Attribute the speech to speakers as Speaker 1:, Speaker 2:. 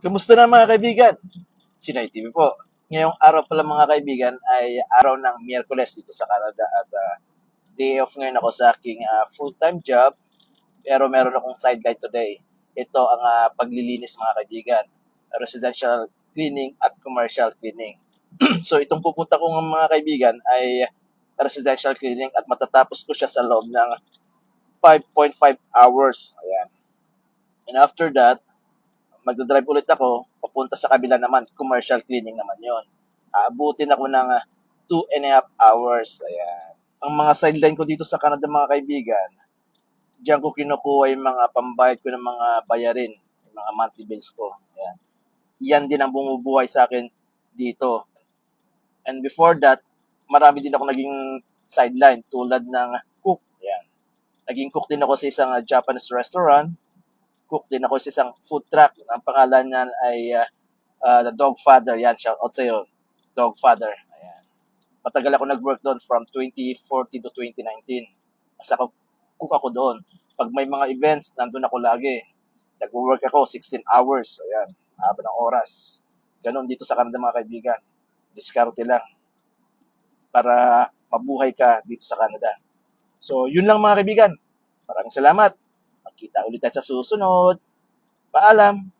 Speaker 1: Kumusta na mga kaibigan? Chinoy TV po. Ngayong araw pala mga kaibigan ay araw ng Miyerkules dito sa Canada at day off ngayon ako sa aking full-time job pero meron akong sideline today. Ito ang paglilinis mga kaibigan. Residential cleaning at commercial cleaning. So itong pupunta ko ng mga kaibigan ay residential cleaning at matatapos ko siya sa loob ng 5.5 hours. Ayan. And after that, magdadrive ulit ako, papunta sa kabila naman, commercial cleaning naman yon. Aabutin ako ng 2.5 hours. Ayan. Ang mga sideline ko dito sa Canada mga kaibigan, diyan ko kinukuha yung mga pambayad ko ng mga bayarin, yung mga monthly bills ko. Ayan. Yan din ang bumubuhay sa akin dito. And before that, marami din ako naging sideline tulad ng cook. Ayan. Naging cook din ako sa isang Japanese restaurant. Cook din ako sa isang food truck. Ang pangalan niyan ay The Dog Father. Yan, shout out sa'yo. Dog Father. Ayan. Matagal ako nag-work doon from 2014 to 2019. Kasi cook ako doon. Pag may mga events, nandun ako lagi. Nag-work ako 16 hours. Ayan, haba ng oras. Ganon dito sa Canada mga kaibigan. Diskarte lang para mabuhay ka dito sa Canada. So, yun lang mga kaibigan. Maraming salamat. Magkita ulit tayo sa susunod. Paalam!